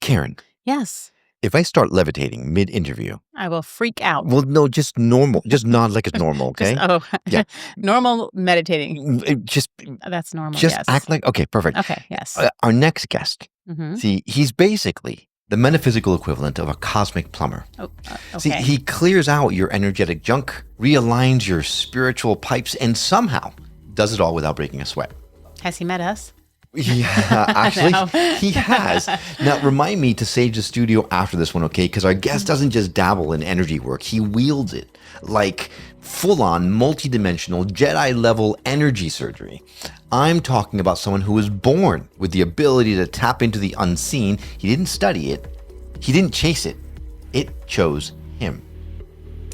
Karen, Yes. if I start levitating mid-interview, I will freak out. well, no, just normal. Just nod like it's normal, okay? Yeah. Normal meditating. Just That's normal, just yes. act like, okay, perfect. Okay, yes. Our next guest, Mhm. see, he's basically the metaphysical equivalent of a cosmic plumber. Okay. See, he clears out your energetic junk, realigns your spiritual pipes, and somehow does it all without breaking a sweat. Has he met us? Yeah, actually, No. he has. Now, remind me to sage the studio after this one, okay? Because our guest doesn't just dabble in energy work. He wields it like full-on, multidimensional, Jedi-level energy surgery. I'm talking about someone who was born with the ability to tap into the unseen. He didn't study it. He didn't chase it. It chose him.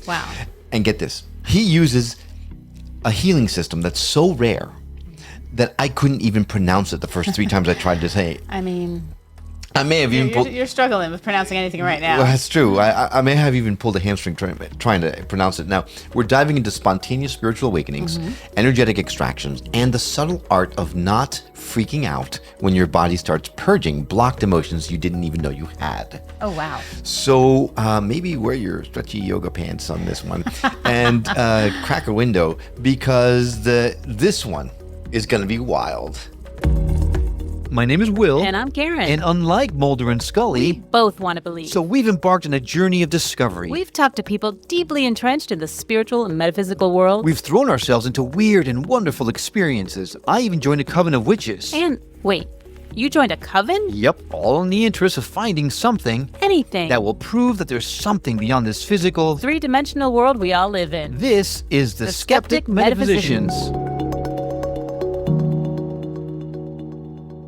Wow. And get this. He uses a healing system that's so rare that I couldn't even pronounce it the first 3 times I tried to say it. I mean, I may have even pulled... You're struggling with pronouncing anything right now. Well, that's true. I may have even pulled a hamstring trying to pronounce it. Now, we're diving into spontaneous spiritual awakenings, energetic extractions, and the subtle art of not freaking out when your body starts purging blocked emotions you didn't even know you had. Oh, wow. So maybe wear your stretchy yoga pants on this one and crack a window, because this one is going to be wild. My name is Will. And I'm Karen. And unlike Mulder and Scully, we both want to believe. so we've embarked on a journey of discovery. We've talked to people deeply entrenched in the spiritual and metaphysical world. We've thrown ourselves into weird and wonderful experiences. I even joined a coven of witches. And wait, you joined a coven? Yep, all in the interest of finding something Anything. that will prove that there's something beyond this physical, three-dimensional world we all live in. This is the Skeptic Metaphysicians.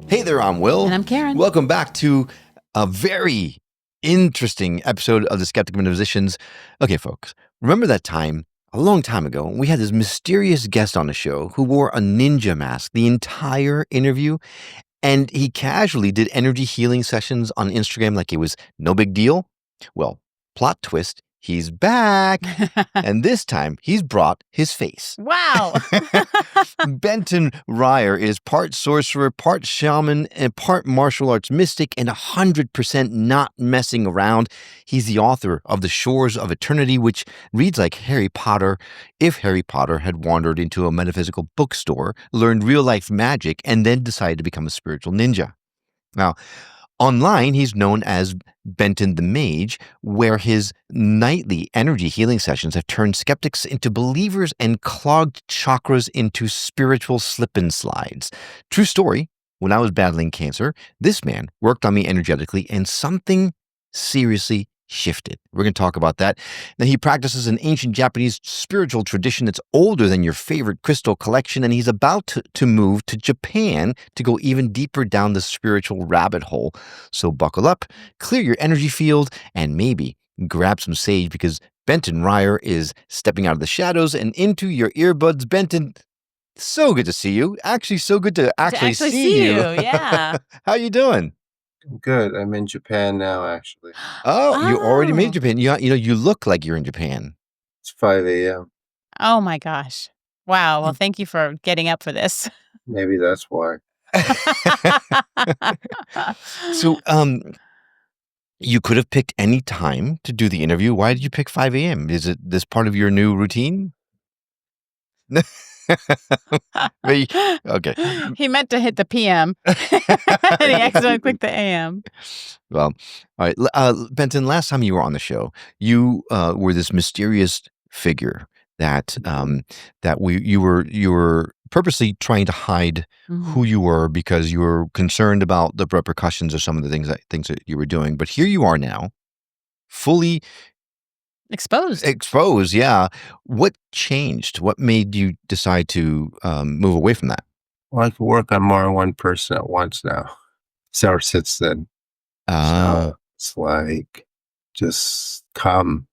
Hey there, I'm Will. And I'm Karen. Welcome back to a very interesting episode of the Skeptic Metaphysicians. Okay, folks, remember that time a long time ago we had this mysterious guest on the show who wore a ninja mask the entire interview, and he casually did energy healing sessions on Instagram like it was no big deal? Well, plot twist, he's back, and this time he's brought his face. Wow. Benton Ryer is part sorcerer, part shaman, and part martial arts mystic, and 100% not messing around. He's the author of The Shores of Eternity, which reads like Harry Potter if Harry Potter had wandered into a metaphysical bookstore, learned real-life magic, and then decided to become a spiritual ninja. Now, online, he's known as Benton the Mage, where his nightly energy healing sessions have turned skeptics into believers and clogged chakras into spiritual slip-and-slides. True story, when I was battling cancer, this man worked on me energetically and something seriously shifted. We're going to talk about that. Now, he practices an ancient Japanese spiritual tradition that's older than your favorite crystal collection, and he's about to move to Japan to go even deeper down the spiritual rabbit hole. So buckle up, clear your energy field, and maybe grab some sage, because Benton Ryer is stepping out of the shadows and into your earbuds. Benton, so good to see you. Actually, so good to actually see you. Yeah. How you doing? Good. I'm in Japan now, actually. Oh, you already made Oh. Japan. You look like you're in Japan. It's 5 a.m. Oh my gosh. Wow. Well, thank you for getting up for this. Maybe that's why. So, you could have picked any time to do the interview. Why did you pick 5 a.m.? Is it this part of your new routine? Okay. He meant to hit the PM and he accidentally clicked the AM. Well, all right. Benton, last time you were on the show, you were this mysterious figure that you were purposely trying to hide who you were because you were concerned about the repercussions of some of the things that you were doing. But here you are now, fully exposed. Yeah. What changed? What made you decide to move away from that? Well, I can work on more than one person at once now. So ever since then. So it's like, just come,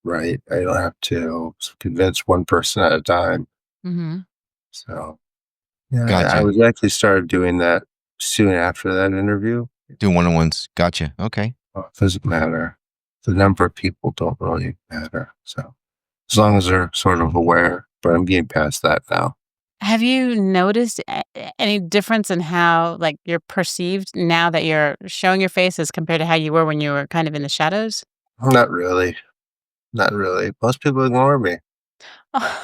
right? I don't have to convince one person at a time. Mm-hmm. So, yeah, Gotcha. I was actually started doing that soon after that interview. Doing one-on-ones. Gotcha. Okay. Well, it doesn't matter. The number of people don't really matter. So as long as they're sort of aware, but I'm getting past that now. Have you noticed any difference in how, like, you're perceived now that you're showing your face as compared to how you were when you were kind of in the shadows? Not really. Not really. Most people ignore me. How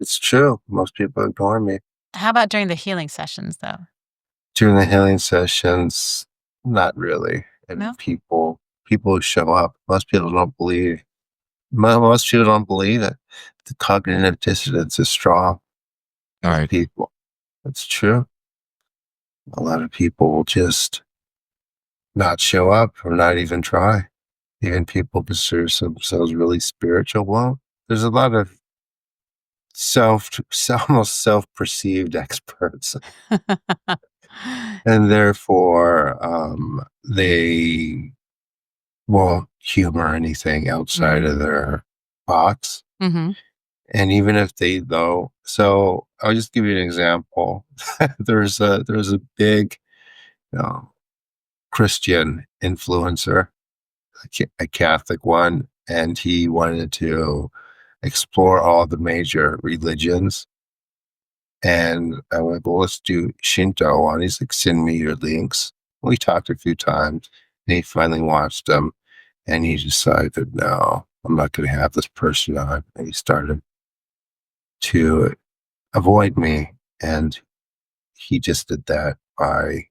It's true. Most people ignore me. about during the healing sessions, though? During the healing sessions, not really. And No? people who show up, most people don't believe. Most people don't believe it. The cognitive dissonance is strong All with right. people. It's true. A lot of people will just not show up or not even try. Even people consider themselves really spiritual. Well, there's a lot of almost self-perceived experts, and therefore they won't humor anything outside of their box. Mhm. And even if they though, so I'll just give you an example. There's a big Christian influencer, a Catholic one, and he wanted to explore all the major religions. And I went, well, let's do Shinto. And he's like, send me your links. We talked a few times, and he finally watched them, and he decided, no, I'm not going to have this person on. And he started to avoid me, and he just did that by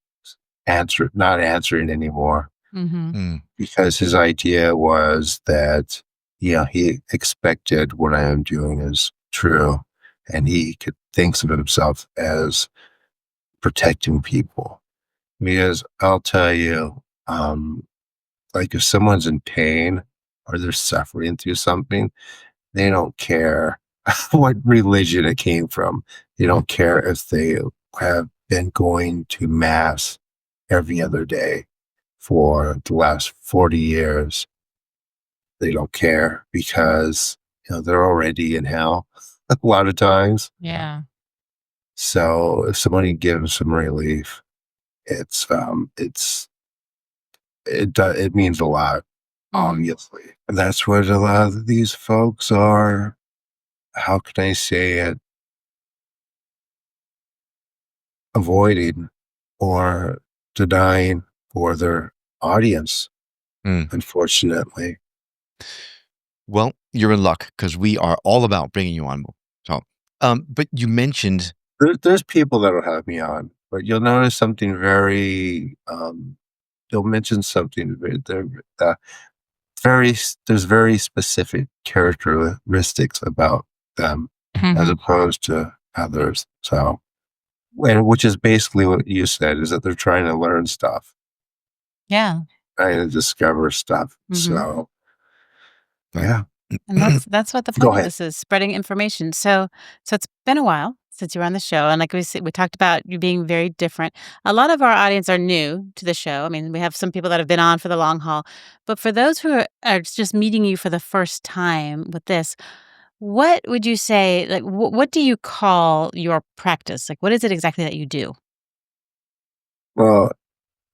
not answering anymore, Mhm. because his idea was that, he expected what I am doing is true, and he thinks of himself as protecting people. Because I'll tell you, like if someone's in pain or they're suffering through something, they don't care what religion it came from. They don't care if they have been going to mass every other day for the last 40 years. They don't care because they're already in hell a lot of times. Yeah. So if somebody gives some relief, it means a lot, Mhm. obviously. And that's what a lot of these folks are, how can I say it, avoiding or denying for their audience, Mm. unfortunately. Well, you're in luck because we are all about bringing you on. So, but you mentioned There's people that'll have me on, but you'll notice something very, they'll mention something uh, there's very specific characteristics about them as Mhm. opposed to others. So, and which is basically what you said, is that they're trying to learn stuff, Yeah. trying to discover stuff. Mhm. So, right. yeah, And that's what the go point of ahead. this is, spreading information. So it's been a while since you were on the show, and like we talked about you being very different. A lot of our audience are new to the show. I mean, we have some people that have been on for the long haul, but for those who are just meeting you for the first time with this, what would you say? Like, what do you call your practice? Like, what is it exactly that you do? Well,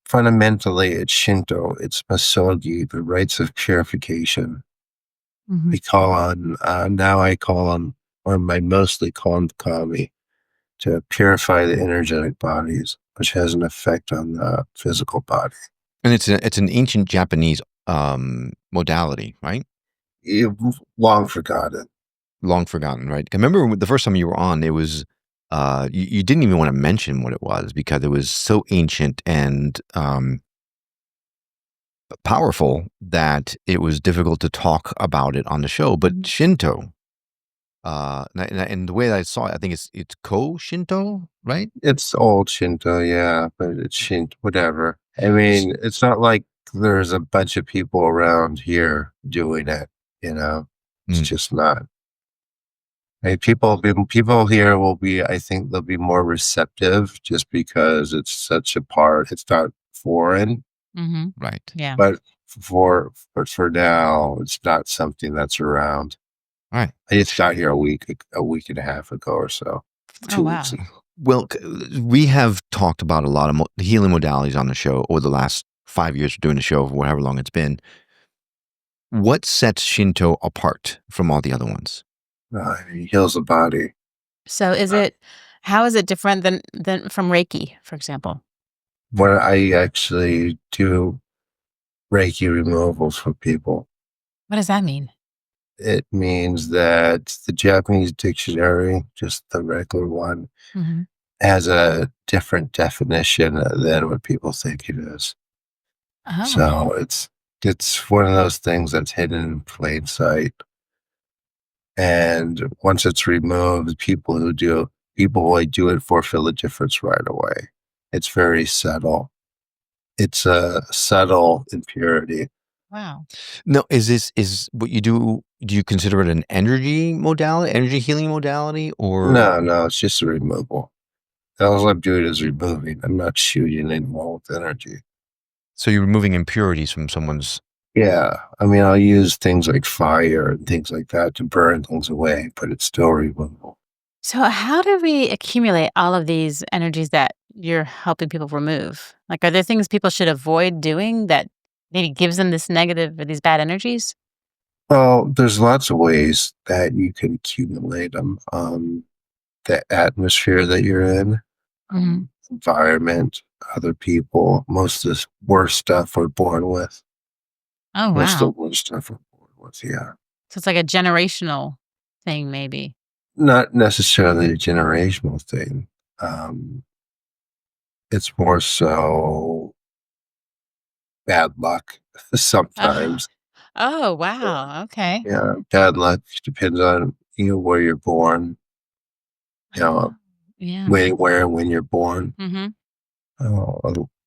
fundamentally, it's Shinto. It's Masogi, the rites of purification. Hmm. We call on, now I call on, or I mostly call on the kami to purify the energetic bodies, which has an effect on the physical body. And it's an ancient Japanese modality, right? You've long forgotten. Long forgotten, right? I remember the first time you were on, it was you didn't even want to mention what it was because it was so ancient and powerful that it was difficult to talk about it on the show. But Mhm. Shinto, and the way that I saw it, I think it's Ko Shinto, right? It's old Shinto, yeah, but it's Shinto, whatever. I mean, it's not like there's a bunch of people around here doing it, you know? It's Mm. just not. Hey, people here will be, I think they'll be more receptive just because it's such a part. It's not foreign, Hmm. Right. Yeah. but for now, it's not something that's around. All right. I just got here a week and a half ago or so, Oh 2 weeks wow. ago. Well, we have talked about a lot of healing modalities on the show over the last 5 years of doing the show, for however long it's been. What sets Shinto apart from all the other ones? It heals the body. So how is it different than from Reiki, for example? When I actually do Reiki removals for people, What does that mean? it means that the Japanese dictionary, just the regular one, Hmm. has a different definition than what people think it is. Oh, So it's one of those things that's hidden in plain sight. And once it's removed, people who do it for feel a difference right away. It's very subtle. It's a subtle impurity. wow. No, is what you do you consider it an energy modality, energy healing modality, or No, it's just a removal. All I'm doing is removing. I'm not shooting anymore with energy. so you're removing impurities from someone's. Yeah. I mean, I'll use things like fire and things like that to burn things away, but it's still removal. So how do we accumulate all of these energies that you're helping people remove? Like, are there things people should avoid doing that maybe gives them this negative or these bad energies? Well, there's lots of ways that you can accumulate them. The atmosphere that you're in, Mhm. environment, other people. Most of this worst stuff we're born with. Oh, Most of the wow. worst stuff we're born with, yeah. So it's like a generational thing, maybe. Not necessarily a generational thing. Um, it's more so bad luck Oh, sometimes. oh, Yeah, wow. Okay. yeah, bad luck depends on where you're born, you know, Oh, yeah. where and when you're born. Hmm.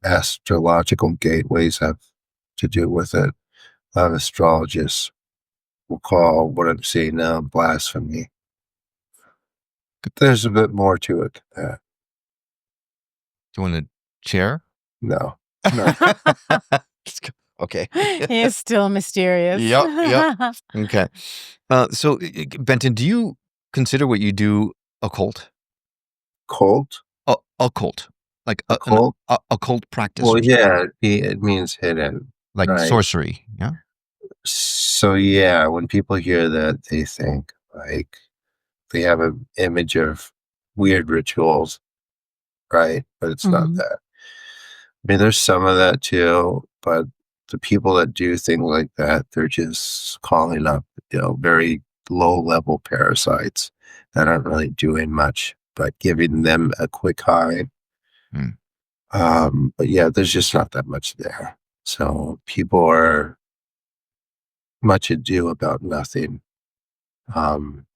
Astrological gateways have to do with it. A lot of astrologists will call what I'm seeing now blasphemy. But there's a bit more to it than that. Do you want to share? No, no. Okay. He is still mysterious. Yep. Okay. So, Benton, do you consider what you do occult? Cult? Occult, like A an cult? occult practice, Well, yeah, it means hidden, like right? sorcery. Yeah. So, yeah, when people hear that, they think like they have an image of weird rituals, right? But it's not Hmm. that. I mean, there's some of that too, but the people that do things like that, they're just calling up, very low level parasites that aren't really doing much, but giving them a quick high. Hmm. But yeah, there's just not that much there. So people are much ado about nothing. Um,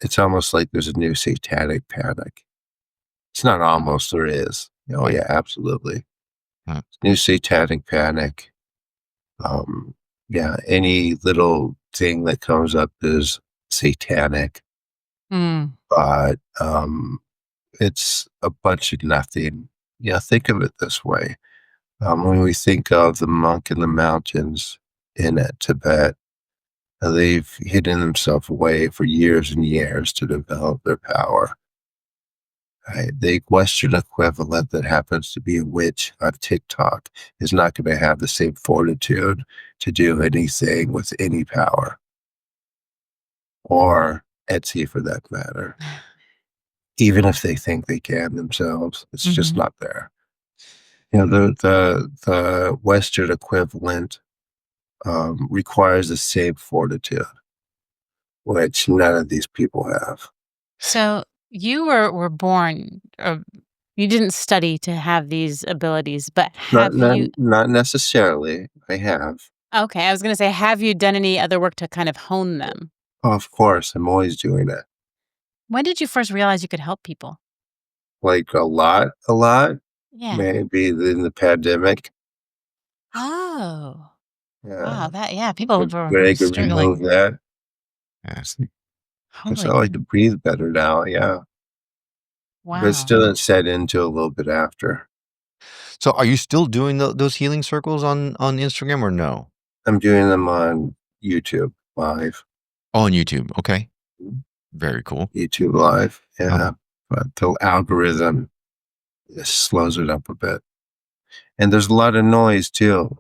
it's almost like there's a new satanic panic. It's not almost, there is. Oh yeah, absolutely. Hmm. New satanic panic. Yeah, any little thing that comes up is satanic, Mm. but it's a bunch of nothing. Yeah, think of it this way. When we think of the monk in the mountains in Tibet, they've hidden themselves away for years and years to develop their power. Right? The Western equivalent that happens to be a witch on TikTok is not going to have the same fortitude to do anything with any power, or Etsy for that matter. Even if they think they can themselves, it's just Hmm. not there. The Western equivalent requires the same fortitude, which none of these people have. So you were born, or you didn't study to have these abilities, but Not have not you? not necessarily. I have. Okay, I was going to say, have you done any other work to kind of hone them? Oh, of course, I'm always doing it. When did you first realize you could help people? Like a lot. Yeah. Maybe in the pandemic. Oh, Yeah, wow. Yeah, people were when I could remove struggling. that. Yes. Because Holy, I like to breathe better now. Yeah, but it wow. still didn't set into a little bit after. So, are you still doing those healing circles on Instagram or no? I'm doing them on YouTube Live. Oh, on YouTube. Okay. Very cool. YouTube Live, Oh, yeah. But the algorithm just slows it up a bit. And there's a lot of noise too,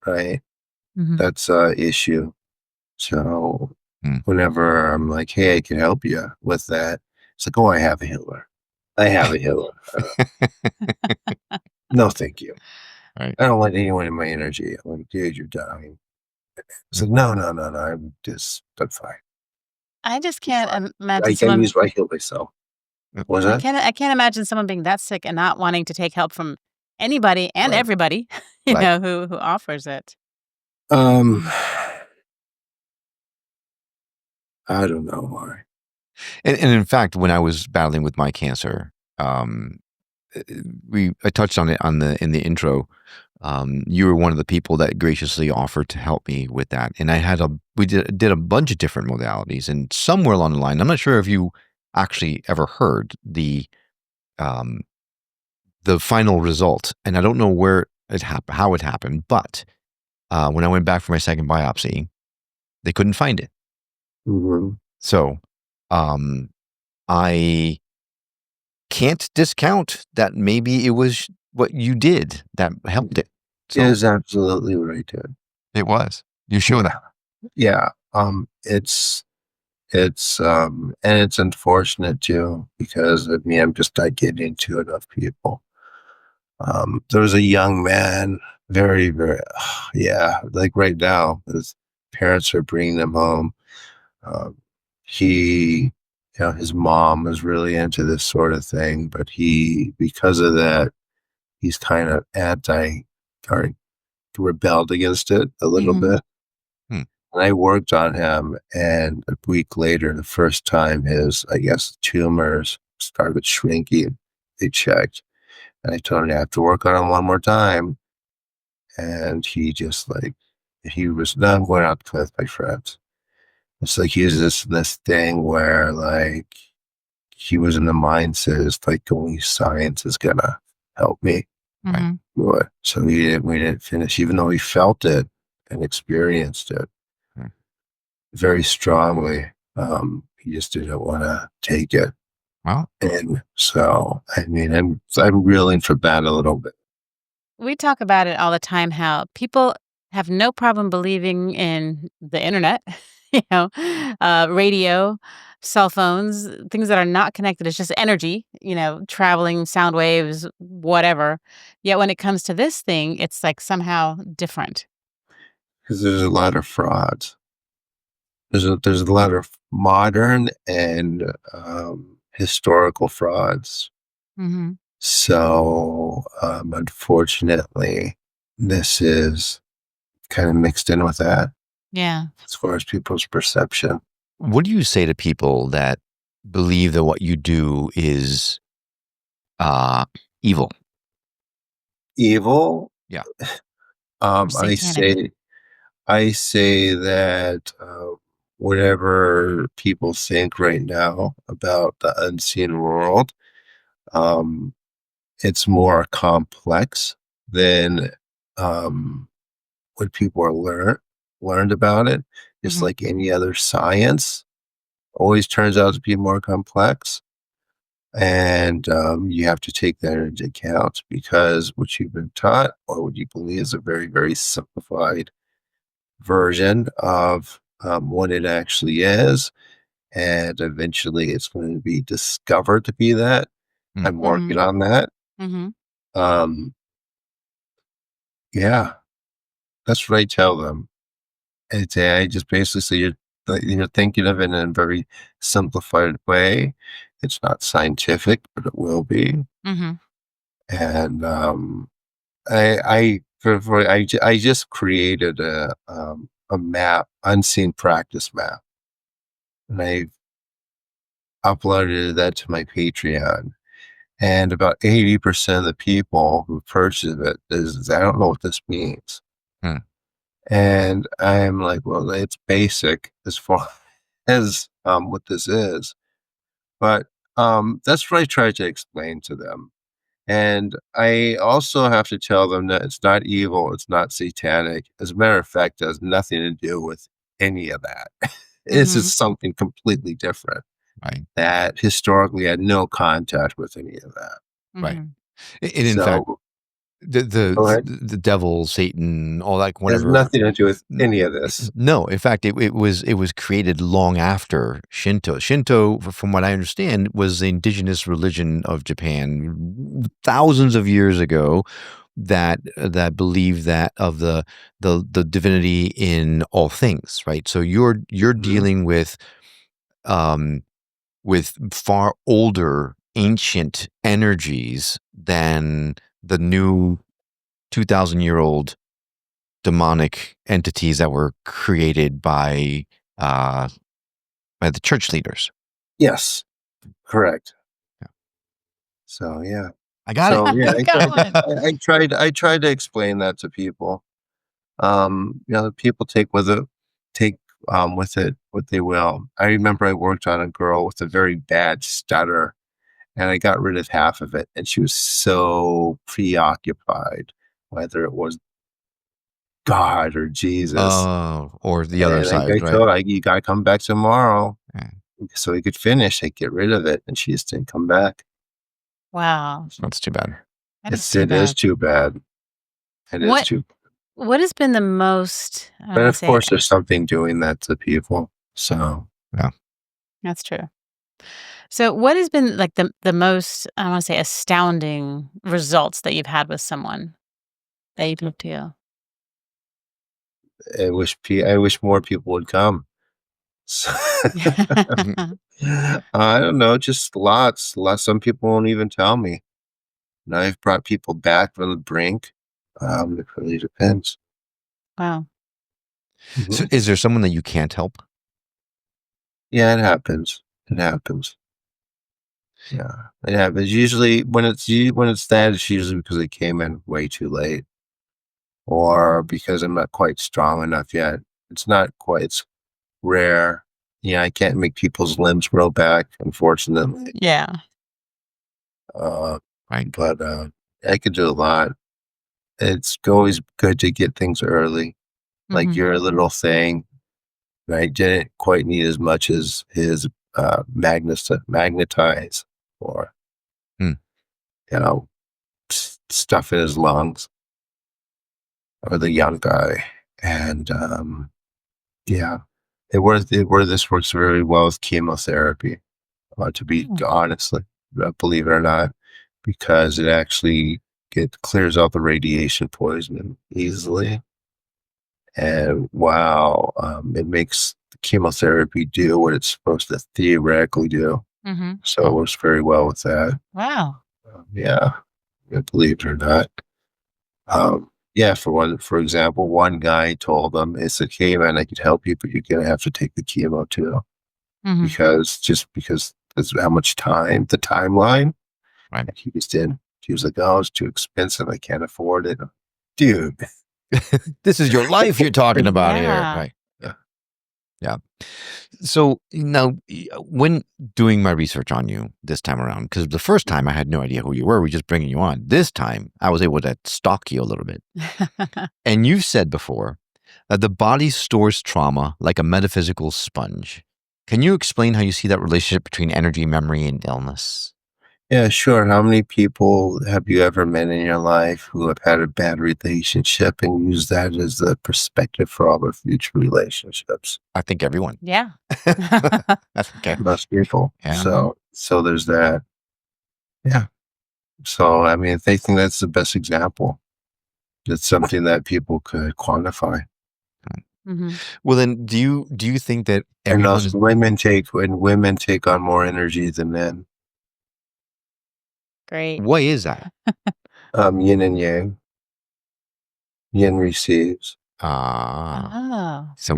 right? Hmm. That's a issue. So hmm. whenever I'm like, hey, I can help you with that, It's like, oh, I have a healer. I have a healer. No, thank you. Right. I don't want anyone in my energy. I'm like, dude, you're dying. It's like, no, I'm fine. I just I'm fine. can't imagine I someone. heal myself. What was I that? can't. I can't imagine someone being that sick and not wanting to take help from anybody and Right. everybody, Right. who offers it. I don't know why. And in fact, when I was battling with my cancer, I touched on it in the intro. You were one of the people that graciously offered to help me with that, and we did a bunch of different modalities, and somewhere along the line, I'm not sure if you actually ever heard the final result, and I don't know where it happened, how it happened, but when I went back for my second biopsy, they couldn't find it. Mm-hmm. So, I can't discount that maybe it was what you did that helped it. So It is absolutely right, dude. it was. You sure that? Yeah. It's and it's unfortunate too, because I mean, I'm just not getting into enough people. There was a young man, very, very, yeah, like right now, his parents are bringing them home. He, his mom was really into this sort of thing, but because of that, he's kind of or rebelled against it a little bit. Hmm. And I worked on him, and a week later, the first time his, I guess, tumors started shrinking, they checked. And I told him, I have to work on him one more time. And he just he was not going out to play with my friends. It's like he was this thing where he was in the mindset, it's like only science is gonna help me. Mhm. But so we didn't finish, even though he felt it and experienced it very strongly. He just didn't want to take it. Well, And so, I mean, I'm reeling from that a little bit. We talk about it all the time, how people have no problem believing in the internet, radio, cell phones, things that are not connected. It's just energy, traveling sound waves, whatever. Yet when it comes to this thing, it's like somehow different. Because there's a lot of frauds. There's a lot of modern and historical frauds. Hmm. So, unfortunately, this is kind of mixed in with that Yeah. as far as people's perception. what do you say to people that believe that what you do is evil? Evil. Yeah. Or I satanic. say that whatever people think right now about the unseen world, um, it's more complex than what people are learned about it. Just Hmm. like any other science, always turns out to be more complex. And you have to take that into account, because what you've been taught or what you believe is a very, very simplified version of what it actually is. And eventually it's going to be discovered to be that. Hmm. I'm Hmm. working on that. Hmm. Um, yeah, that's what I tell them. I just basically say you're thinking of it in a very simplified way. It's not scientific, but it will be. Hmm. And I just created a map, unseen practice map, and I uploaded that to my Patreon. And about 80% of the people who purchased it is, I don't know what this means. Hmm. And I'm like, well, it's basic as far as what this is. But that's what I try to explain to them. And I also have to tell them that it's not evil, it's not satanic. As a matter of fact, it has nothing to do with any of that. This Hmm. is something completely different Right. that historically had no contact with any of that. Right. Hmm. And in fact, So Go ahead. the devil, Satan, all that, It has whatever. nothing to do with any of this. No, in fact, it was created long after Shinto. Shinto, from what I understand, was the indigenous religion of Japan thousands of years ago that believed that of the divinity in all things, right? So you're dealing with far older ancient energies than the new 2,000-year-old demonic entities that were created by the church leaders. Yes, correct. Yeah. So yeah, I got it. Yeah, I tried to explain that to people. People take with it what they will. I remember I worked on a girl with a very bad stutter, and I got rid of half of it, and she was so preoccupied, whether it was God or Jesus. Or the other side, I right? told her, you gotta come back tomorrow. Yeah. So we could finish. I get rid of it, and she just didn't come back. Wow. That's too bad. That is It is too bad. It is What- too. What has been the most? But of course, there's something doing that to people. So That's true. So, what has been like the most, I want to say, astounding results that you've had with someone that you've looked to? I wish more people would come. So, I don't know, just lots. Some people won't even tell me. And I've brought people back from the brink. It really depends. Wow. So is there someone that you can't help? Yeah, it happens. Yeah, it happens. Usually, when it's that, it's usually because they came in way too late, or because I'm not quite strong enough yet. It's not quite. It's rare. Yeah, I can't make people's limbs grow back, unfortunately. Yeah. Right. But I could do a lot. It's always good to get things early, like Mhm. your little thing. I didn't quite need as much as his magnetize or stuff in his lungs, or the young guy. And where this works very well with chemotherapy, to be honestly, believe it or not, because it actually clears out the radiation poisoning easily. And it makes the chemotherapy do what it's supposed to theoretically do. Mhm. So it works very well with that. Wow. Believe it or not. For example, one guy told them, he said, "Hey man, I could help you, but you're gonna have to take the chemo too." Mhm. Because that's how much time, the timeline. Right. He just didn't. He was like, "Oh, it's too expensive. I can't afford it." Dude. This is your life you're talking about here. Yeah. Right. Yeah. So now, when doing my research on you this time around, because the first time I had no idea who you were, we just bringing you on. This time, I was able to stalk you a little bit. And you've said before that the body stores trauma like a metaphysical sponge. Can you explain how you see that relationship between energy, memory, and illness? Yeah, sure. How many people have you ever met in your life who have had a bad relationship and use that as the perspective for all their future relationships? I think everyone. Yeah. That's okay. Most people. Yeah. So there's that. Yeah. So, I mean, they think that's the best example. It's something that people could quantify. Mhm. Well, then, do you think that And everyone also women take on more energy than men. Great. Why is that? Yin and yang. Yin receives. Oh. So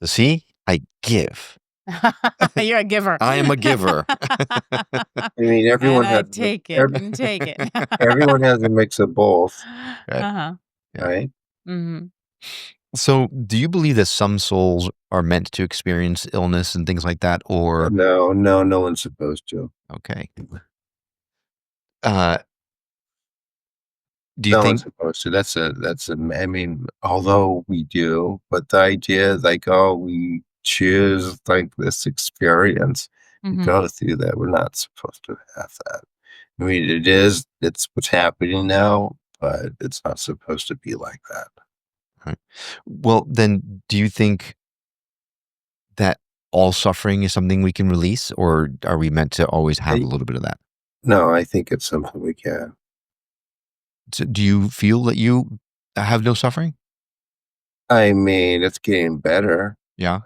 see, I give. You're a giver. I am a giver. I mean, everyone And I has take it and take it. everyone has a mix of both, Right. Uh-huh. right? Mhm. So, do you believe that some souls are meant to experience illness and things like that, or No one's supposed to. okay? Do you No think? one's supposed to. I mean, although we do, but the idea is like, oh, we choose like this experience and Mhm. go through that. We're not supposed to have that. I mean, it's what's happening now. but it's not supposed to be like that. Right. Well, then, do you think that all suffering is something we can release, or are we meant to always have a little bit of that? No, I think it's something we can. So do you feel that you have no suffering? I mean, it's getting better. Yeah.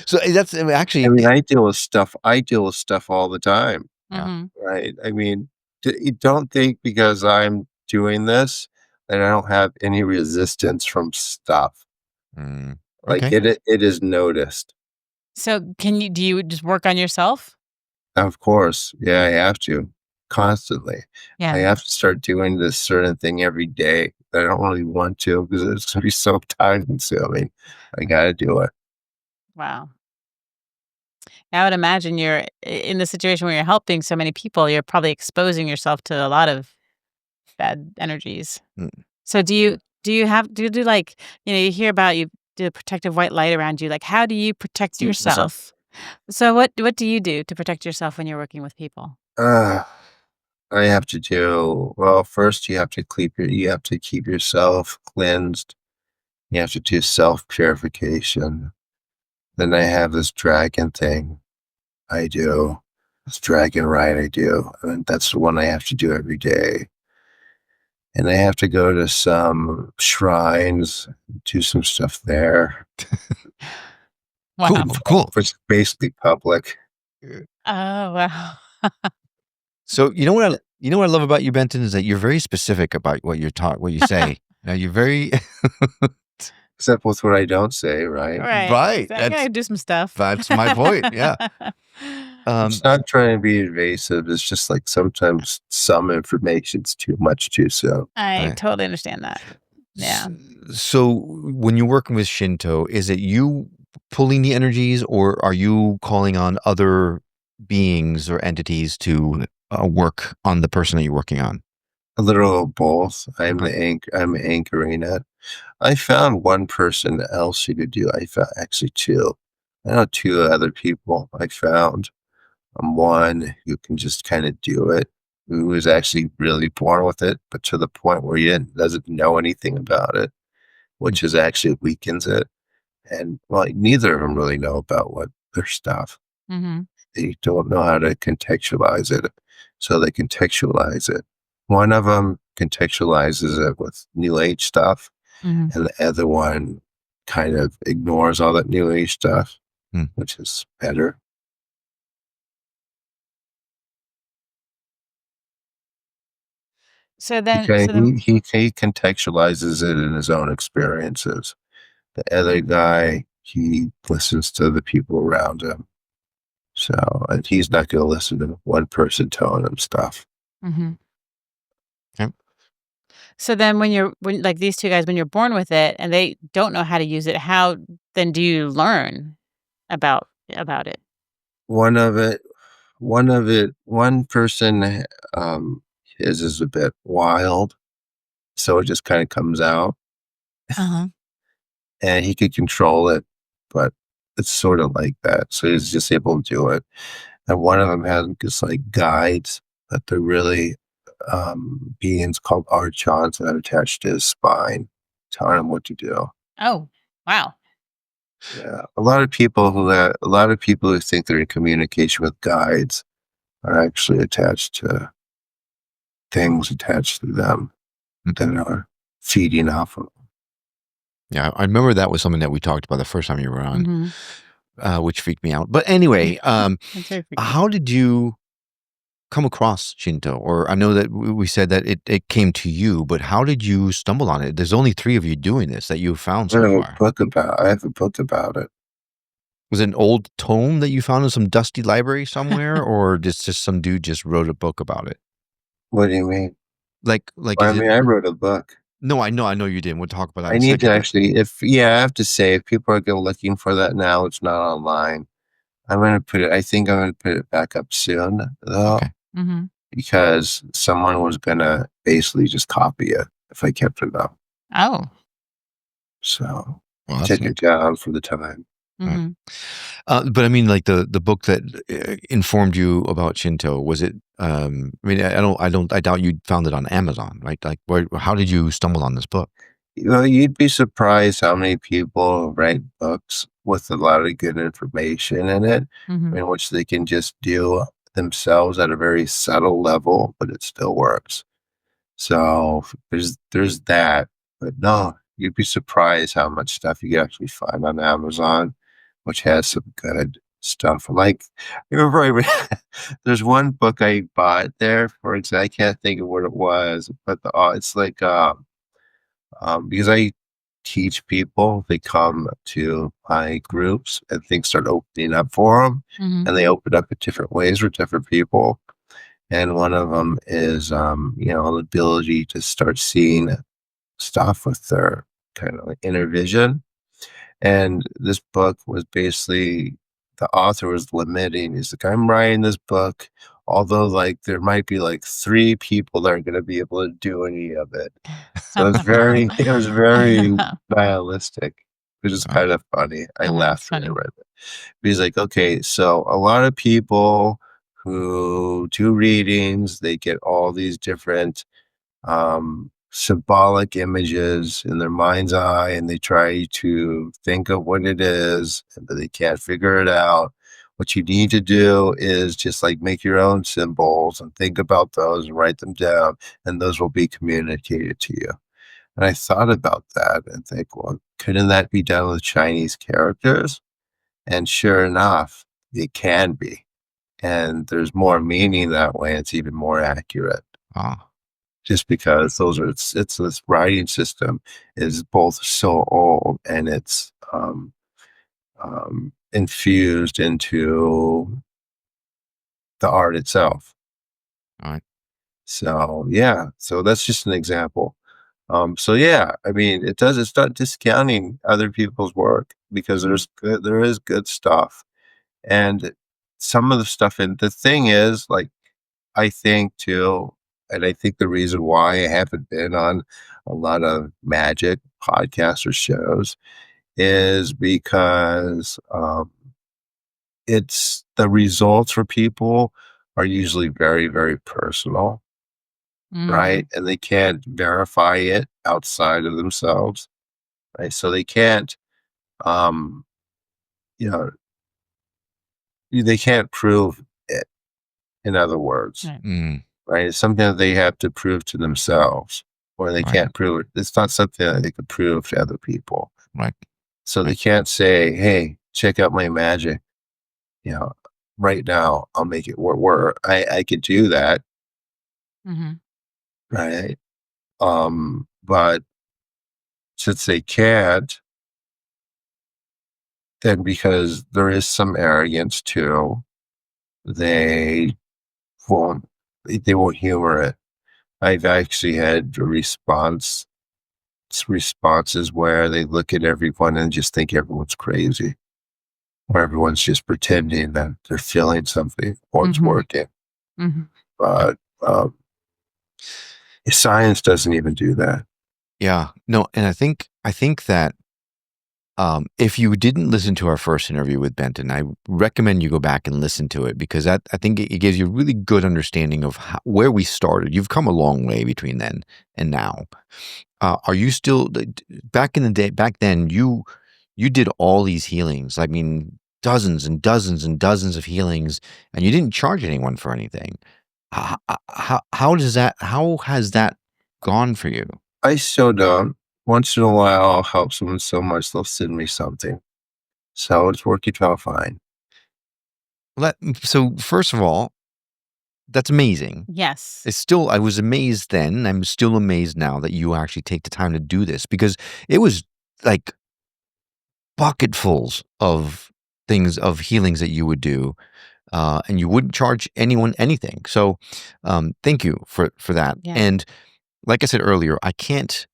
So that's actually. I mean, I deal with stuff all the time, Yeah. Mhm. right? I mean, you don't think because I'm doing this that I don't have any resistance from stuff. Mm, Like okay. it is noticed. So, do you just work on yourself? Of course. Yeah, I have to constantly. I Yeah. have to start doing this certain thing every day that I don't really want to because it's going to be so time consuming. I got to do it. Wow. I would imagine you're in the situation where you're helping so many people, you're probably exposing yourself to a lot of bad energies. Mm. So do you do like, you hear about you do a protective white light around you. Like, how do you protect yourself? So what do you do to protect yourself when you're working with people? Uh, I have to do well. First, you have to keep yourself cleansed. You have to do self purification. Then I have this dragon thing I do. This dragon rite I do, and that's the one I have to do every day. And I have to go to some shrines, do some stuff there. Wow. Cool. It's basically public. Oh, wow. So you know what I love about you, Benton, is that you're very specific about what you say. Now you're very Except with what I don't say, right? right. So I gotta do some stuff. That's my point. Yeah. It's not trying to be invasive. It's just like sometimes some information's too much too soon. I Right. totally understand that. Yeah. So when you're working with Shinto, is it you pulling the energies, or are you calling on other beings or entities to work on the person that you're working on? A little of both. I'm anchoring it. I found one person else who could do. I found actually two. I know two other people. I found one who can just kind of do it, who was actually really born with it, but to the point where he doesn't know anything about it, which is actually weakens it. And well, neither of them really know about what their stuff. Mm-hmm. They don't know how to contextualize it, so they contextualize it. One of them contextualizes it with New Age stuff, Mm-hmm. and the other one kind of ignores all that New Age stuff, Hmm. which is better. So He, then, so then, he contextualizes it in his own experiences. The other guy, he listens to the people around him. So, and he's not going to listen to one person telling him stuff. hmm Okay. so then when like these two guys, when you're born with it and they don't know how to use it, how then do you learn about it? One of it, one person, his is a bit wild, so it just kind of comes out, Uh-huh. and he could control it, but it's sort of like that. So he's just able to do it. And one of them has just like guides that they're really beings called archons that are attached to his spine, telling him what to do. Oh, wow. Yeah, a lot of people who think they're in communication with guides are actually attached to things attached to them that are feeding off of them. Yeah, I remember that was something that we talked about the first time you were on, Mhm. which freaked me out. But anyway, That's very freaky. how did you come across Shinto? Or I know that we said that it came to you, but how did you stumble on it? There's only 3 of you doing this that you found so far. I have a book about it. Was it an old tome that you found in some dusty library somewhere, or just some dude just wrote a book about it? What do you mean? Like I is it? mean, I wrote a book. No, I know you didn't. We'll talk about that I in a need to second. But actually, I have to say, if people are looking for that now, it's not online. I think I'm going to put it back up soon, though, okay, Mhm. because someone was going to basically just copy it if I kept it up. Oh. So well, take it down for the time. hmm But I mean, like the book that informed you about Shinto, was it? I mean, I doubt you found it on Amazon, right? Like, how did you stumble on this book? Well, you'd be surprised how many people write books with a lot of good information in it, hmm in which they can just do themselves at a very subtle level, but it still works. So there's that. But no, you'd be surprised how much stuff you can actually find on Amazon, which has some good stuff. Like, I remember there's one book I bought there, for example, I can't think of what it was, but it's like because I teach people, they come to my groups and things start opening up for them, hmm and they open up in different ways for different people. And one of them is, the ability to start seeing stuff with their kind of like inner vision. And this book was basically, the author was limiting. He's like, I'm writing this book, although like there might be like 3 people that are going to be able to do any of it. So it was very nihilistic, which is kind of funny. I laughed when I funny. read it. But he's like, okay, so a lot of people who do readings, they get all these different symbolic images in their mind's eye, and they try to think of what it is, but they can't figure it out. What you need to do is just like make your own symbols and think about those and write them down, and those will be communicated to you. And I thought about that and think, well, couldn't that be done with Chinese characters? And sure enough, it can be. And there's more meaning that way. It's even more accurate. Ah, Just because it's this writing system is both so old, and it's infused into the art itself. all right. So yeah, so that's just an example. So yeah, I mean, it's not discounting other people's work, because there is good stuff, and some of the stuff. And the thing is, like, I think too, and I think the reason why I haven't been on a lot of magic podcasts or shows is because it's the results for people are usually very, very personal, Mm. right? And they can't verify it outside of themselves, right? So they can't, um, you know, they can't prove it. In other words, Right. Mm, right? It's something that they have to prove to themselves, or they right. can't prove it. It's not something that they can prove to other people. Right. So they Right. can't say, "Hey, check out my magic." You know, right now I'll make it work. I could do that, hmm right? But since they can't, then because there is some arrogance too, they won't they won't humor it. I've actually had responses where they look at everyone and just think everyone's crazy, or everyone's just pretending that they're feeling something or it's hmm working. hmm But science doesn't even do that. Yeah. No, and I think that if you didn't listen to our first interview with Benton, I recommend you go back and listen to it, because I think it gives you a really good understanding of where we started. You've come a long way between then and now. Are you still back in the day? Back then, you did all these healings. I mean, dozens and dozens and dozens of healings, and you didn't charge anyone for anything. How does that? How has that gone for you? I still don't. Once in a while, I'll help someone so much they'll send me something. So it's working out fine. So first of all, that's amazing. Yes. I was amazed then. I'm still amazed now that you actually take the time to do this, because it was like bucketfuls of things, of healings that you would do, and you wouldn't charge anyone anything. So, thank you for that. Yeah. And like I said earlier, I can't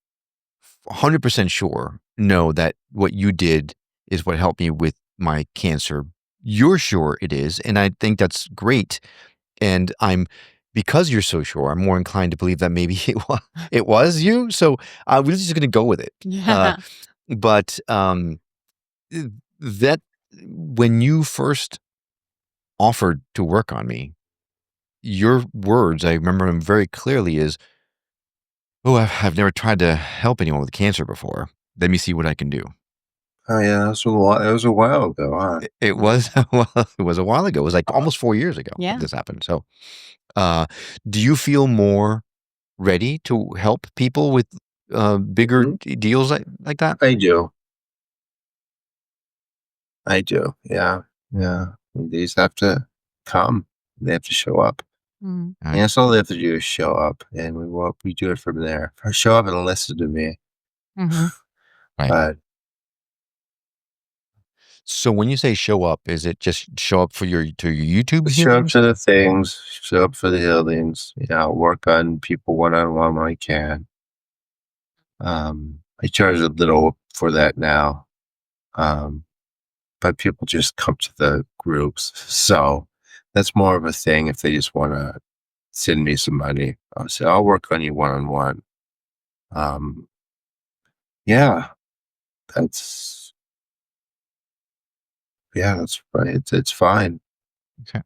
100% sure know that what you did is what helped me with my cancer. You're sure it is, and I think that's great. And because you're so sure, I'm more inclined to believe that maybe it was you. So we're just going to go with it. Yeah. But that when you first offered to work on me, your words, I remember them very clearly, is, "Oh, I've never tried to help anyone with cancer before. Let me see what I can do." Oh yeah, it was a while ago, huh? It was it was a while ago. It was like almost 4 years ago Yeah. that this happened. So, do you feel more ready to help people with bigger deals like that? I do. I do. Yeah. Yeah. These have to come. They have to show up. Mm. Right. And that's all they have to do is show up, and we do it from there. Or show up and listen to me. Mm-hmm. Right. But So when you say show up, is it just show up for your YouTube show up healings? to the things, show up for the healings. Yeah, work on people one-on-one when I can. I charge a little for that now. But people just come to the groups. So that's more of a thing if they just want to send me some money. I'll say, I'll work on you one-on-one. Yeah, that's, that's right. It's fine. Okay.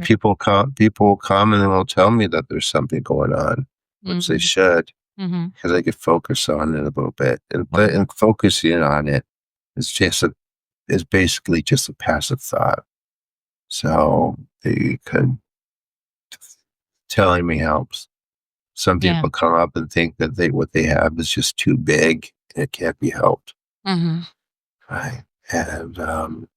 People come and they'll tell me that there's something going on, which they should, Mm-hmm. because I could focus on it a little bit. And focusing on it is basically just a passive thought. So they could, telling me helps. Some Yeah. people come up and think that what they have is just too big and it can't be helped. Mm-hmm. Right. And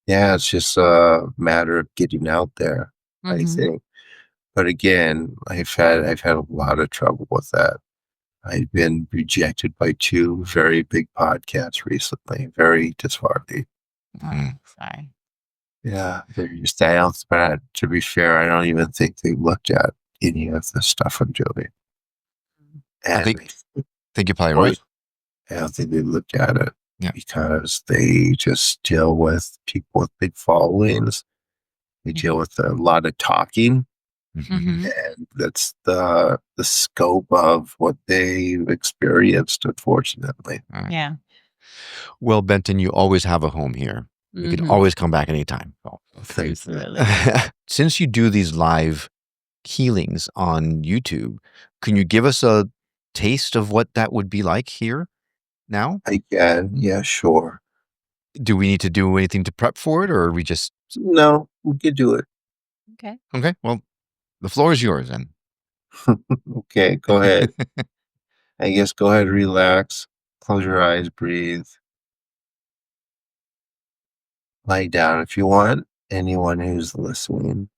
it's just a matter of getting out there, I Mm-hmm. think. But again, I've had a lot of trouble with that. I've been rejected by 2 very big podcasts recently. Very disheartening. Oh, sorry. Yeah, they're just out. But to be fair, I don't even think they looked at any of the stuff I'm doing. I And think you're probably right. I don't think they looked at it. Yeah. Because they just deal with people with big followings. They deal with a lot of talking. Mm-hmm. And that's the scope of what they've experienced, unfortunately. Yeah. Well, Benton, you always have a home here. You can Mhm. always come back anytime. Oh, Thanks. Absolutely. Since you do these live healings on YouTube, can you give us a taste of what that would be like here now? I can, yeah, sure. Do we need to do anything to prep for it, or are we just No, we could do it. Okay. okay? Well, the floor is yours then. Okay, go ahead. I guess go ahead, relax, close your eyes, breathe. Lie down if you want. Anyone who's listening.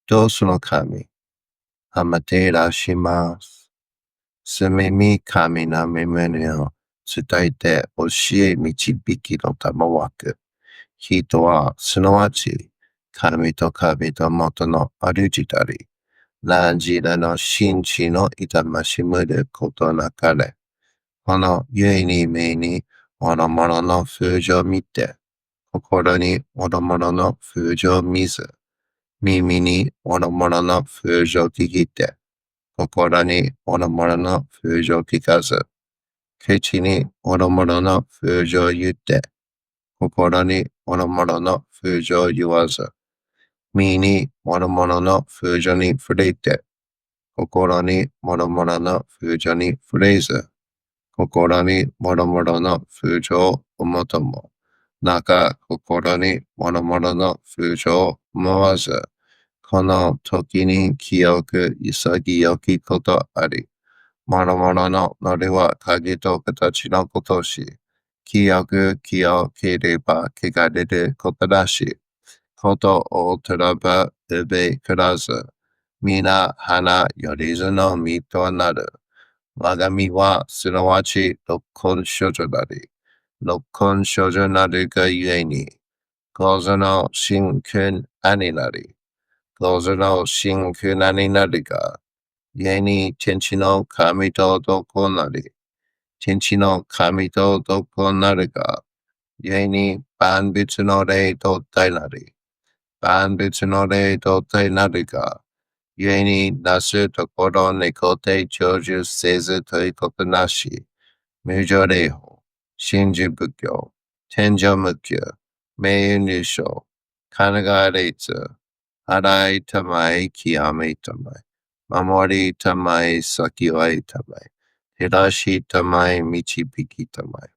Dosu no kami, amatera shimasu. Sumemi kami na mimene o tsudaite oshie michibiki no tamawaku. Hito wa sunawachi, kami to kami to moto no aruji dari. Nanjira no shinchi no itamashimuru koto nakare. この故に目に諸々の風情を見て、心に諸々の風情を見ず、耳に諸々の風情を聞いて、心に諸々の風情を聞かず、口に諸々の風情を言って、心に諸々の風情を言わず、身に諸々の風情に触れて、心に諸々の風情に触れず、心に諸々の風情を思とも、中心に諸々の風情を思わず、この時に清く潔きことあり、諸々のノリは鍵と形のことし、清く清ければ汚れることだし、ことをとらばうべからず、皆花よりずの実となる。我が身はすなわち六根少女なり、六根少女なるがゆえに、構造の真空になり、構造の真空になりが、故に天地の神と男なり、天地の神と男なるが、故に万物の霊と体なり、万物の霊と体なるが、故になすところに固定長寿せずということなし、無常霊法、真珠仏教、天上無休、名誉入賞、神奈川列、払いたまえ、極めたまえ、守りたまえ、先はいたまえ、照らしたまえ、導きたまえ。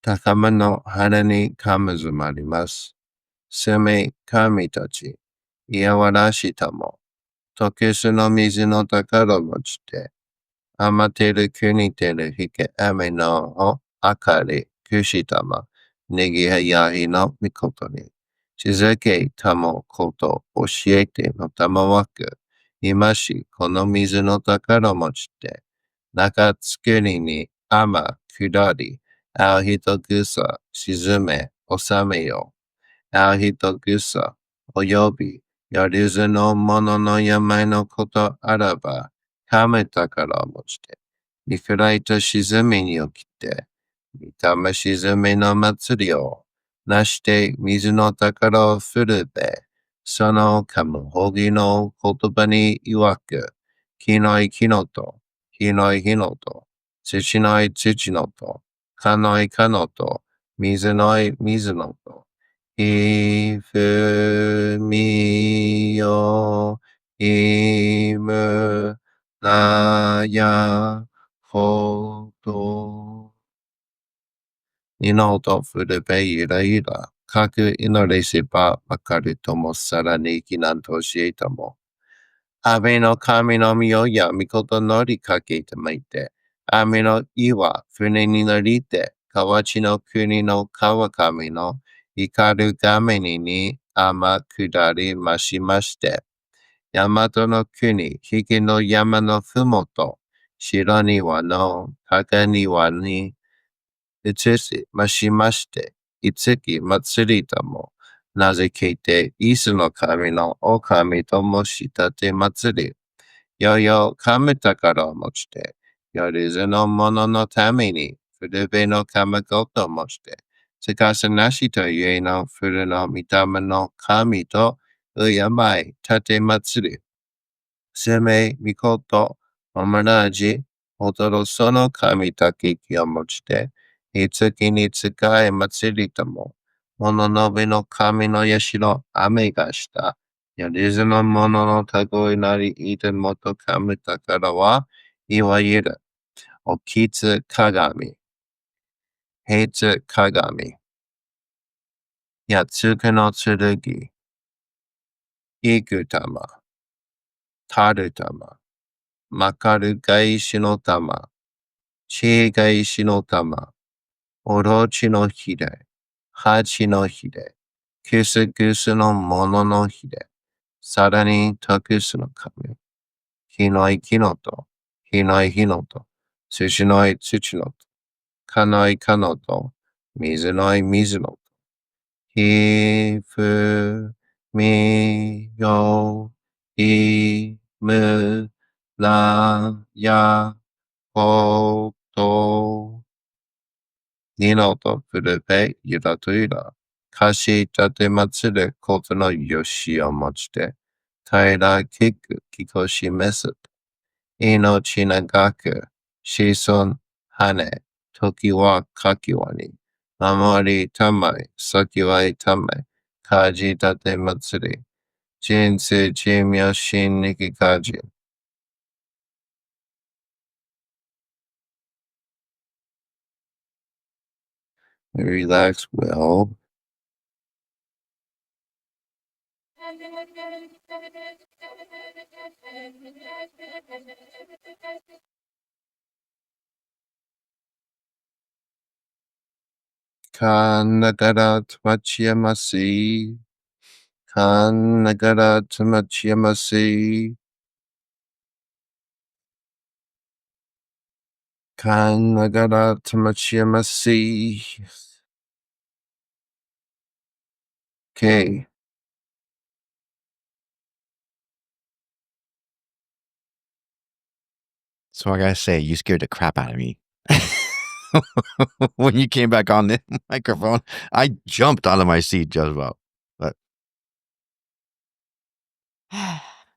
高間の腹に神ずまります。すめ神たち、いやわらしたも、とけすの水の宝持ちて、あまてる国てるひけあめのをあかり、くしたま、ねぎややひのみことに、しずけたもこと教えてのたまわく、いましこの水の宝持ちて、中つくりにあま下り、あうひとぐさ沈め、収めよ。あうひとぐさ、および、やりずのものの病のことあらば、かめたから持ちて、見くらいと沈みに起きて、見たま沈みの祭りを、なして水の宝を振るべ、そのかむほぎの言葉に曰く、きのいきのと、ひのいひのと、土のい土のと、かのいかのと、水のい水のと、いふみよいむなやほど。二のとふるべゆらゆら。かく祈りせばわかるともさらにきなんと教えたも。安倍の神の御代や御事乗りかけてまいて、雨の岩、船に乗りて、河内の国の川上の怒る亀に天下りましまして、大和の国、引きの山のふもと、白庭の高庭に移しましまして、いつき祭りとも、なぜけて、イスの神のお神ともしたて祭り、よよ神宝を持ちて、よりずの者のために、古べの神事を持ちて、せかさなしとゆえの古の御霊の神と、うやまい、たて祭り、せめ、みこと、おまなじ、おとろその神たききを持ちて、いつきに使え祭りとも、もののべの神のやしろ、雨がした。やりずのもののたごいなり、いてもと神宝は、いわゆる、おきつ鏡、平つ鏡、やつくの剣、いく玉、たる玉、まかる返しの玉、知恵返しの玉、おろちのひれ、はちのひれ、くすくすのもののひれ、さらにたくすの神、ひのいきのと、ひのいひのと、土のい土のと、かのいかのと、水のい水のと、ひふみよいむなやこと、にのとふるべゆらとゆら、かしたてまつることのよしをもちて、たらきくきこしめす。命長く、子孫、羽、時はかきわに、守りたまい、先はいたまい、かじたてまつり、人生寿命心力かじ。Relax well. Kanagara Tamachiyamasi. Kanagara Tamachiyamasi. Kanagara Tamachiyamasi. Okay. So I gotta say, you scared the crap out of me. When you came back on the microphone, I jumped out of my seat just about. But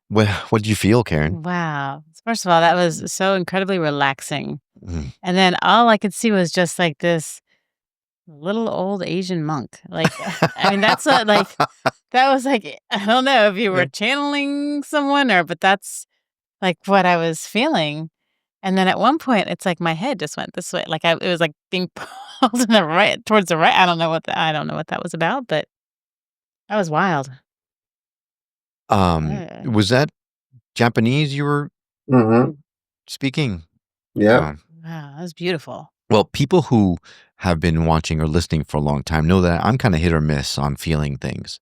what did you feel, Karen? Wow. First of all, that was so incredibly relaxing. Mm. And then all I could see was just like this little old Asian monk. Like, I mean, that's that was like, I don't know if you were channeling someone but that's like what I was feeling. And then at one point, it's like my head just went this way. Like it was like being pulled in the right towards the right. I don't know what that was about, but that was wild. Was that Japanese you were speaking? Yeah. Wow, that was beautiful. Well, people who have been watching or listening for a long time know that I'm kind of hit or miss on feeling things.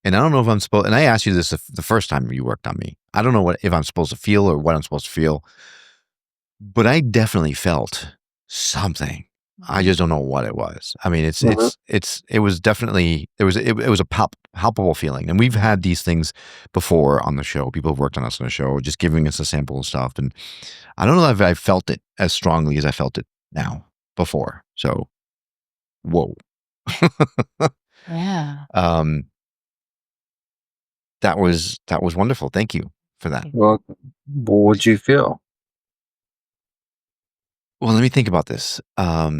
And I don't know if I'm supposed, and I asked you this the first time you worked on me. I don't know if I'm supposed to feel or what I'm supposed to feel, but I definitely felt something. I just don't know what it was. I mean, it was definitely, it was a palpable feeling. And we've had these things before on the show. People have worked on us on the show, just giving us a sample of stuff. And I don't know if I felt it as strongly as I felt it now before. So, whoa. Yeah. That was wonderful. Thank you for that. Well, what would you feel? Well, let me think about this. I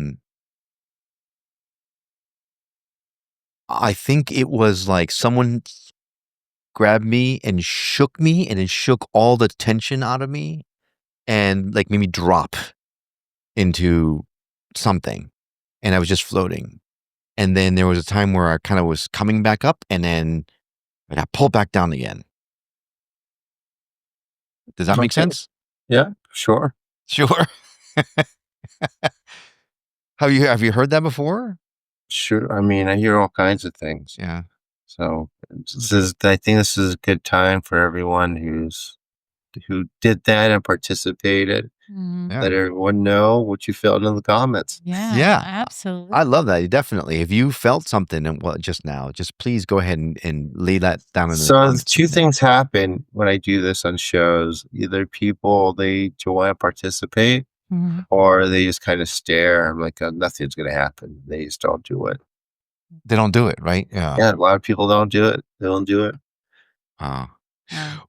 think it was like someone grabbed me and it shook all the tension out of me and like made me drop into something. And I was just floating. And then there was a time where I kind of was coming back up and then I got pulled back down again. Does that make sense? Yeah, sure. Sure. Have you heard that before? Sure. I mean, I hear all kinds of things. Yeah. So I think this is a good time for everyone who did that and participated. Mhm. Let everyone know what you felt in the comments. Yeah, absolutely. I love that. Definitely. If you felt something just now, just please go ahead and lay that down in the So comments. two things happen when I do this on shows. Either people, they want to participate, Mhm. or they just kind of stare. I'm like, nothing's going to happen. They just don't do it. They don't do it, right? Yeah. Yeah, a lot of people don't do it. They don't do it.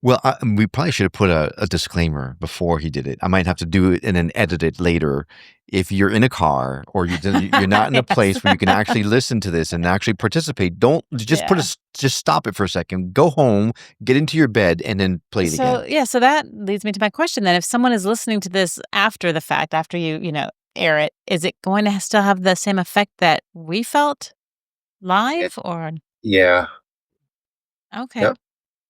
Well, we probably should have put a disclaimer before he did it. I might have to do it and then edit it later. If you're in a car or you're not in a place where you can actually listen to this and actually participate, don't just just stop it for a second. Go home, get into your bed, and then play it again. Yeah, so that leads me to my question then. If someone is listening to this after the fact, after you air it, is it going to still have the same effect that we felt live or? Yeah. Okay. Yep.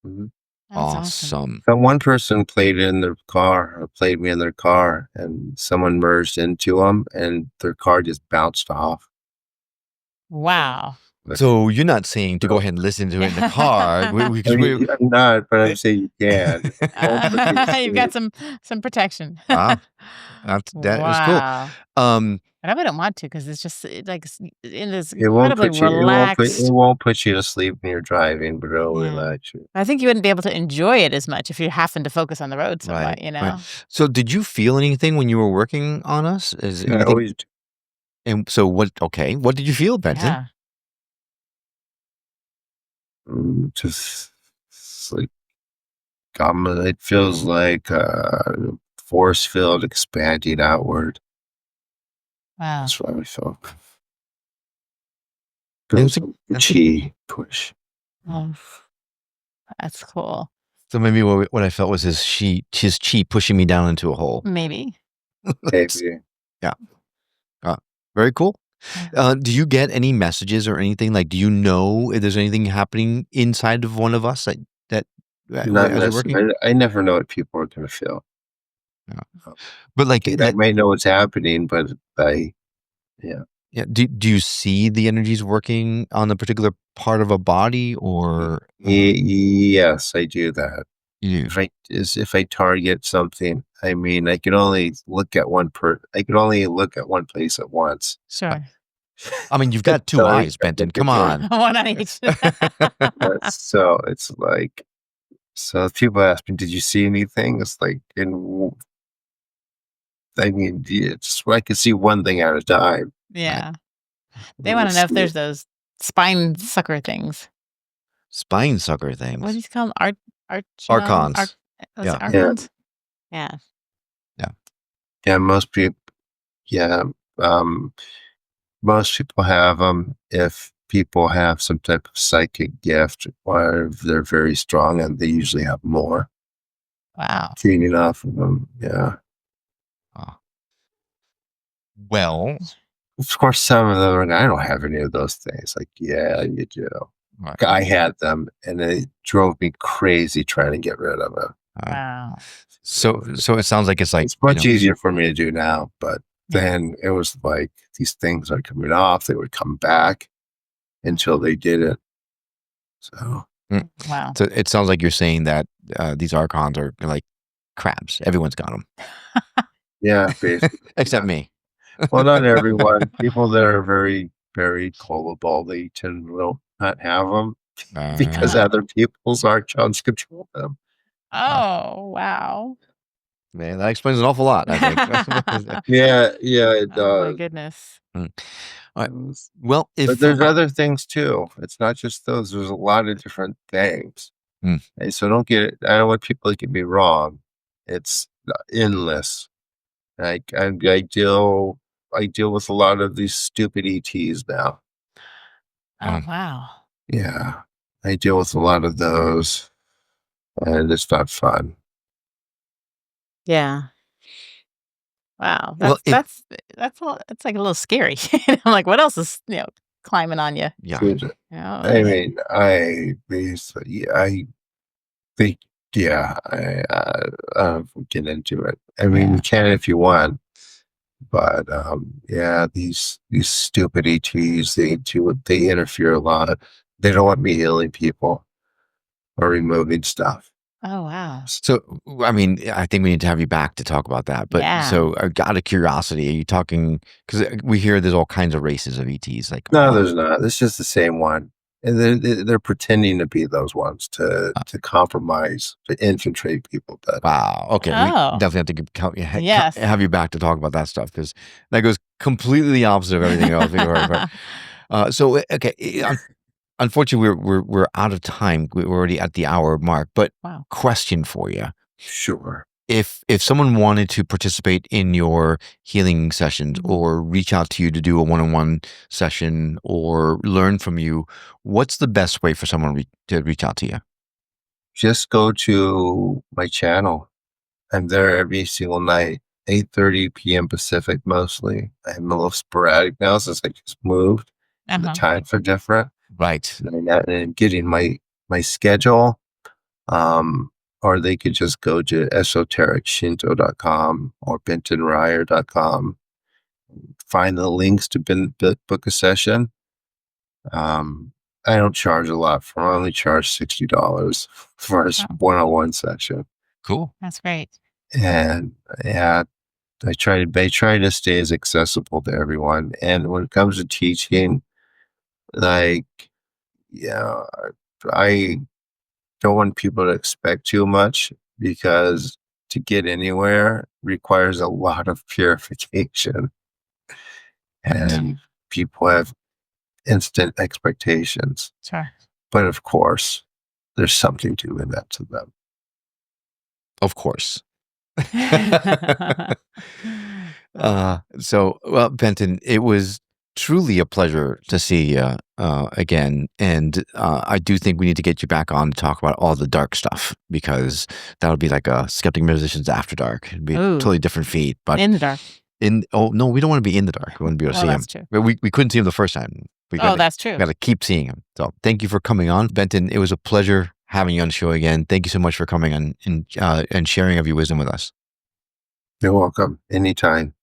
Mm-hmm. That's awesome. So one person played me in their car, and someone merged into them, and their car just bounced off. Wow. So you're not saying to go ahead and listen to it in the car? I'm not, but I'm saying you can. You've got some protection. That is cool. But I wouldn't want to because it's just like in this It won't incredibly relaxed. it won't put you to sleep when you're driving, but it'll relax you. I think you wouldn't be able to enjoy it as much if you're having to focus on the road somewhat, Right. So did you feel anything when you were working on us? I always do. And so what did you feel, Benton? Yeah. Just like it feels like force field expanding outward. Wow. That's what I felt. It was a chi push. Oh, that's cool. So maybe what I felt was his chi pushing me down into a hole. Maybe. Maybe. Yeah. Very cool. Do you get any messages or anything? Like, do you know if there's anything happening inside of one of us that Not as you're working? necessarily. I never know what people are going to feel. Yeah. But like I that, may know what's happening, but yeah. yeah. Do you see the energies working on a particular part of a body, or Yes, I do that. you? If I target something, I mean, I can only look at one place at once. Sure. I mean, you've got two So I eyes, Benton. look Come at on. One on each. So it's like, so if people ask me, did you see anything? It's like, I mean, it's I can see one thing at a time. Yeah. They want to know if there's those spine sucker things. Spine sucker What do things. you call them? Archons. Yeah. Yeah. Archons? Yeah. Yeah, most people. Yeah, most people have them. If people have some type of psychic gift, or if they're very strong, and they usually have more. Wow. Feeding off of them, yeah. Well, Of course, some of them are like, I don't have any of those things. Like, yeah, you do. right. I had them, and it drove me crazy trying to get rid of them. Wow. So it sounds like it's like It's much easier for me to do now, but then it was like these things are coming off. They would come back until they did it. So Wow. So it sounds like you're saying that these archons are like crabs. Everyone's got them, yeah, basically. except me. Well, not everyone. People that are very, very gullible, they tend to not have them because other people's archons control them. Oh, wow. Man, that explains an awful lot, I think. Yeah, it does. Oh, my goodness. All right. Well, But there's other things too. It's not just those. There's a lot of different things. Mm. And so don't get it. I don't want people to get me wrong. It's endless. Like I deal with a lot of these stupid ETs now. Oh, wow. Yeah, I deal with a lot of those, and it's not fun. Yeah. Wow. Well, That's it's like a little scary. I'm like, what else is climbing on you? yeah. I mean, I think, yeah, I get into it. I mean, you can if you want, but yeah, these stupid ETs, they interfere a lot. They don't want me healing people or removing stuff. Oh, wow. So, I mean, I think we need to have you back to talk about that. But so, out of curiosity, are you talking? Because we hear there's all kinds of races of ETs. Like, no, there's not. It's just the same one, and they're pretending to be those ones to compromise, to infiltrate people. But wow, okay, we definitely have to have you back to talk about that stuff, because that goes completely the opposite of everything else we've heard. So, okay. Unfortunately, we're out of time. We're already at the hour mark. But question for you: sure. If someone wanted to participate in your healing sessions or reach out to you to do a one-on-one session or learn from you, what's the best way for someone to reach out to you? Just go to my channel. I'm there every single night, 8:30 p.m. Pacific mostly. I'm a little sporadic now since I just moved. The times are different. Right. And getting my schedule, or they could just go to esotericshinto.com or bentonryer.com, find the links to book a session. I don't charge a lot I only charge $60 for a one-on-one session. Cool. That's great. And yeah, I try to stay as accessible to everyone. And when it comes to teaching, like, yeah, I don't want people to expect too much, because to get anywhere requires a lot of purification, and people have instant expectations. Sure. But of course, there's something to that to them. Of course. So, well, Benton, it was truly a pleasure to see you again, and I do think we need to get you back on to talk about all the dark stuff, because that'll be like a Skeptic Metaphysicians After Dark. It'd be a totally different feed, but in the dark. no, we don't want to be in the dark. We want to be able to see him. That's true. But we couldn't see him the first time. That's true. We got to keep seeing him. So thank you for coming on, Benton. It was a pleasure having you on the show again. Thank you so much for coming on and sharing of your wisdom with us. You're welcome. Anytime.